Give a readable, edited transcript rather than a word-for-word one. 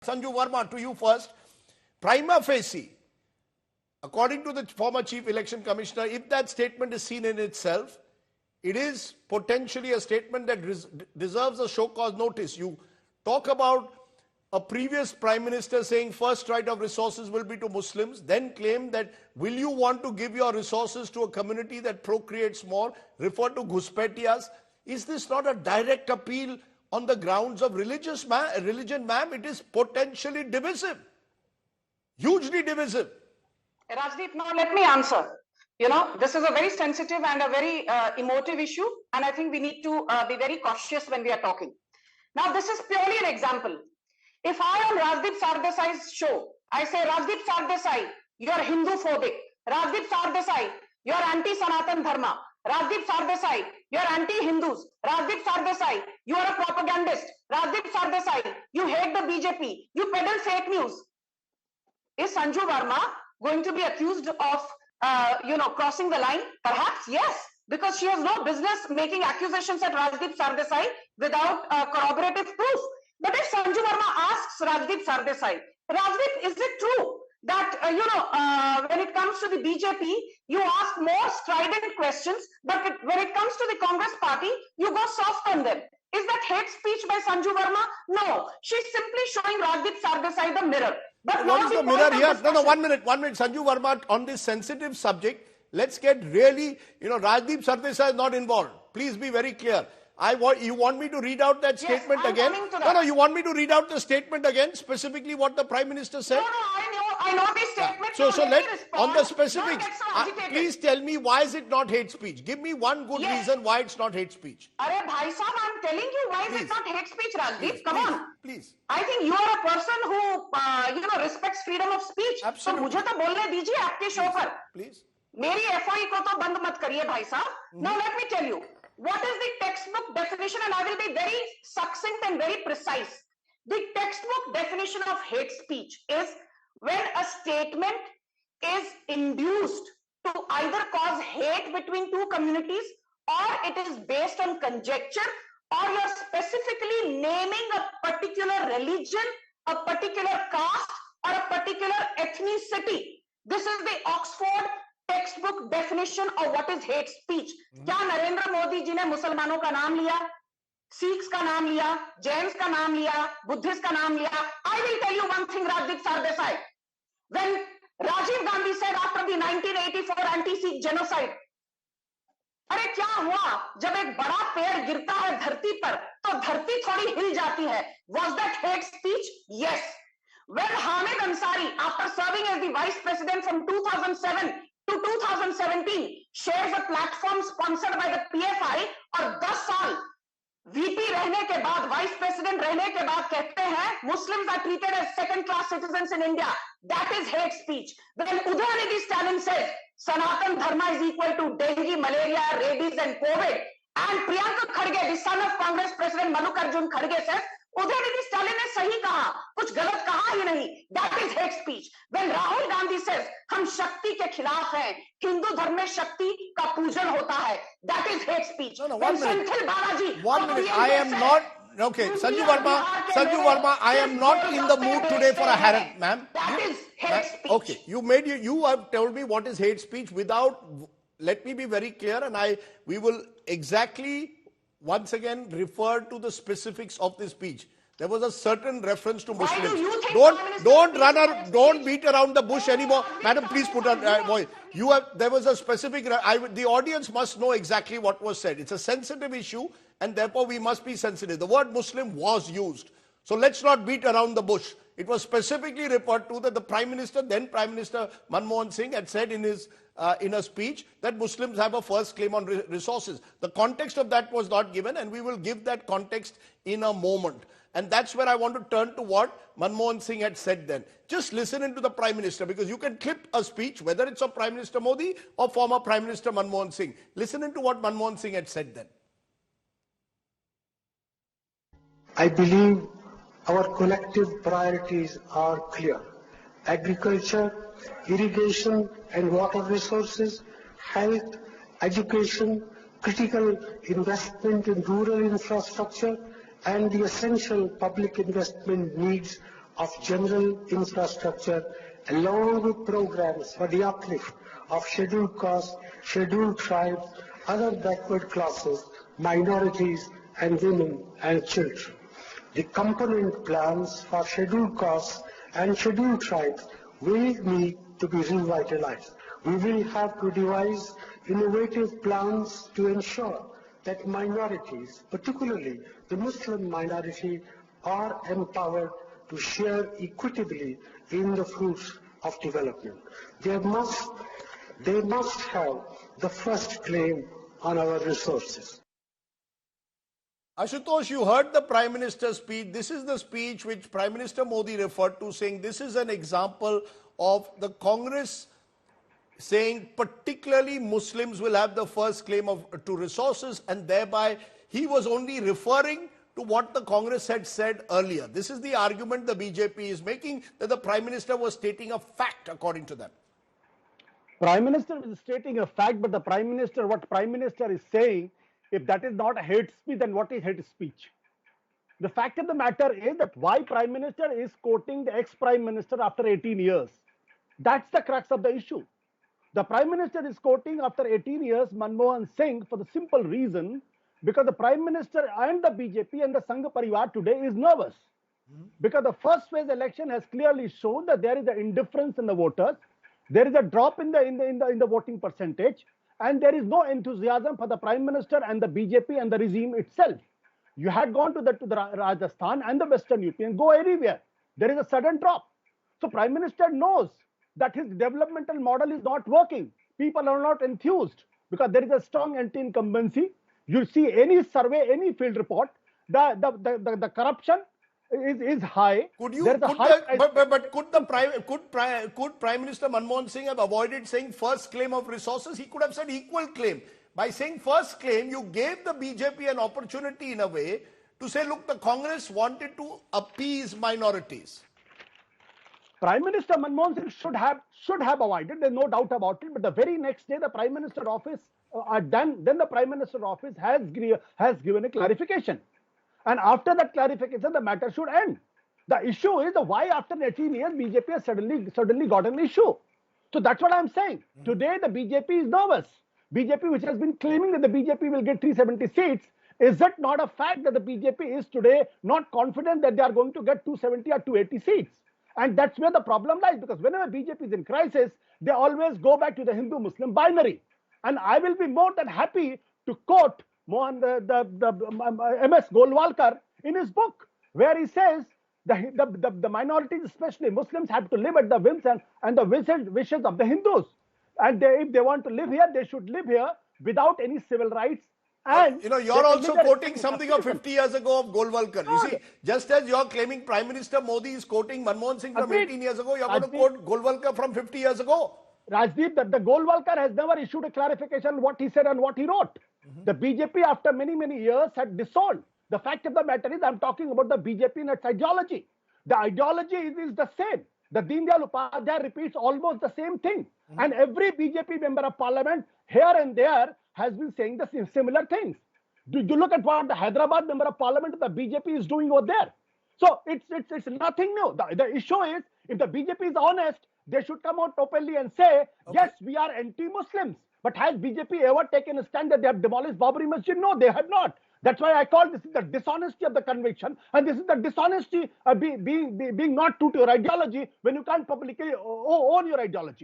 Sanju Verma, to you first. Prima facie, according to the former Chief Election Commissioner, if that statement is seen in itself, it is potentially a statement that deserves a show cause notice. You talk about a previous Prime Minister saying first right of resources will be to Muslims, then claim that will you want to give your resources to a community that procreates more, refer to Ghuspetiyas. Is this not a direct appeal on the grounds of religion, ma'am? It is potentially divisive, hugely divisive. Rajdeep, now let me answer. You know, this is a very sensitive and a very emotive issue, and I think we need to be very cautious when we are talking. Now, this is purely an example. If I on Rajdeep Sardesai's show, I say, Rajdeep Sardesai, you are Hindu-phobic. Rajdeep Sardesai, you are anti-Sanatan Dharma. Rajdeep Sardesai, you are anti-Hindus. Rajdeep Sardesai, you are a propagandist. Rajdeep Sardesai, you hate the BJP. You peddle fake news. Is Sanju Verma going to be accused of, crossing the line? Perhaps, yes, because she has no business making accusations at Rajdeep Sardesai without corroborative proof. But if Sanju Verma asks Rajdeep Sardesai, Rajdeep, is it true that, when it comes to the BJP, you ask more strident questions, but when it comes to the Congress party, you go soft on them? Is that hate speech by Sanju Verma? No, she's simply showing Rajdeep Sardesai the mirror. But what is the mirror here? No, 1 minute. Sanju Verma, on this sensitive subject, let's get really, Rajdeep Sardesai is not involved. Please be very clear. You want me to read out that statement again? No, you want me to read out the statement again, specifically what the Prime Minister said? No, I know the statement. So let on the specifics, please tell me why is it not hate speech? Give me one good reason why it's not hate speech. Arey bhai sahab, I'm telling you why is it not hate speech, Rajdeep? Come on. Please. I think you are a person who, respects freedom of speech. Absolutely. So मुझे तो बोलने दीजिए आपके show पर. Please. मेरी FOI को तो बंद मत करिए भाई साहब. Now let me tell you. What is the textbook definition? And I will be very succinct and very precise. The textbook definition of hate speech is when a statement is induced to either cause hate between two communities, or it is based on conjecture, or you're specifically naming a particular religion, a particular caste, or a particular ethnicity. This is the Oxford textbook definition of what is hate speech. क्या नरेंद्र मोदी जी ने मुसलमानों का नाम लिया, Sikhs का नाम लिया, जैन्स का नाम लिया, बुद्धिस्ट का नाम लिया? I will tell you one thing, Rajdeep Sardesai. When Rajiv Gandhi said after the 1984 anti-Sikh genocide, अरे क्या हुआ जब एक बड़ा पेड़ गिरता है धरती पर तो धरती थोड़ी हिल जाती है? Was that hate speech? Yes. When Hamid Ansari, after serving as the vice president from 2007 to 2017, shares a platform sponsored by the PFI और 10 साल VP रहने के बाद, vice president रहने के बाद कहते हैं Muslims are treated as second-class citizens in India. That is hate speech. When Udayanidhi Stalin says Sanatan Dharma is equal to dengue, malaria, rabies and COVID, and Priyanka Kharge, the son of Congress President Mallikarjun Kharge, says Udayanidhi Stalin ने सही कहा, कुछ गलत कहा ही नहीं. That is hate speech. When Rahul Gandhi says हम शक्ति के खिलाफ हैं, हिंदू धर्म में शक्ति का पूजन होता है, that is hate speech. No, when Senthil Balaji, 1 minute. I am not. Okay, Sanju Verma, I am not in the mood today for a harangue, ma'am. That is hate speech. Okay, you have told me what is hate speech without. Let me be very clear, and we will exactly once again refer to the specifics of this speech. There was a certain reference to Muslims. Why do you think don't beat around the bush anymore. Madam, please put on voice. There was a specific, the audience must know exactly what was said. It's a sensitive issue and therefore we must be sensitive. The word Muslim was used. So let's not beat around the bush. It was specifically referred to that the then Prime Minister Manmohan Singh had said in his in a speech that Muslims have a first claim on resources. The context of that was not given and we will give that context in a moment. And that's where I want to turn to what Manmohan Singh had said then. Just listen into the Prime Minister, because you can clip a speech, whether it's of Prime Minister Modi or former Prime Minister Manmohan Singh. Listen into what Manmohan Singh had said then. I believe our collective priorities are clear. Agriculture, irrigation and water resources, health, education, critical investment in rural infrastructure, and the essential public investment needs of general infrastructure along with programs for the uplift of scheduled castes, scheduled tribes, other backward classes, minorities and women and children. The component plans for scheduled castes and scheduled tribes will need to be revitalized. We will have to devise innovative plans to ensure that minorities, particularly the Muslim minority, are empowered to share equitably in the fruits of development. They must have the first claim on our resources. Ashutosh, you heard the Prime Minister's speech. This is the speech which Prime Minister Modi referred to, saying this is an example of the Congress saying particularly Muslims will have the first claim to resources, and thereby he was only referring to what the Congress had said earlier. This is the argument the BJP is making, that the Prime Minister was stating a fact according to them. Prime Minister is stating a fact, but what Prime Minister is saying, if that is not hate speech, then what is hate speech? The fact of the matter is that why Prime Minister is quoting the ex-Prime Minister after 18 years. That's the crux of the issue. The Prime Minister is quoting after 18 years Manmohan Singh for the simple reason because the Prime Minister and the BJP and the Sangh Parivar today is nervous. Because the first phase election has clearly shown that there is an indifference in the voters, there is a drop in the voting percentage, and there is no enthusiasm for the Prime Minister and the BJP and the regime itself. You had gone to the Rajasthan and the Western UP and go anywhere. There is a sudden drop. So Prime Minister knows that his developmental model is not working. People are not enthused because there is a strong anti-incumbency. You see any survey, any field report, the corruption is high. Could Prime Minister Manmohan Singh have avoided saying first claim of resources? He could have said equal claim. By saying first claim, you gave the BJP an opportunity in a way to say, look, the Congress wanted to appease minorities. Prime Minister Manmohan Singh should have avoided. There's no doubt about it. But the very next day, the Prime Minister office then the Prime Minister office has given a clarification, and after that clarification, the matter should end. The issue is why after 18 years BJP has suddenly got an issue. So that's what I'm saying. Today the BJP is nervous. BJP, which has been claiming that the BJP will get 370 seats, is it not a fact that the BJP is today not confident that they are going to get 270 or 280 seats? And that's where the problem lies, because whenever BJP is in crisis, they always go back to the Hindu-Muslim binary. And I will be more than happy to quote M.S. Golwalkar in his book, where he says the minorities, especially Muslims, have to live at the whims and the wishes of the Hindus. And if they want to live here, they should live here without any civil rights. And you're also quoting something of 50 years ago of Golwalkar. You see, just as you're claiming Prime Minister Modi is quoting Manmohan Singh from 18 years ago, you're going to quote Golwalkar from 50 years ago. Rajdeep, the Golwalkar has never issued a clarification on what he said and what he wrote. The BJP, after many years, had disowned. The fact of the matter is, I'm talking about the BJP and its ideology. The ideology is the same. The Deen Dayal Upadhyaya repeats almost the same thing. And every BJP member of parliament here and there has been saying the similar things. Do you look at what the Hyderabad member of parliament, the BJP is doing over there? So it's nothing new. The issue is, if the BJP is honest, they should come out openly and say, yes, we are anti-Muslims. But has BJP ever taken a stand that they have demolished Babri Masjid? No, they have not. That's why I call this the dishonesty of the conviction, and this is the dishonesty being not true to your ideology when you can't publicly own your ideology.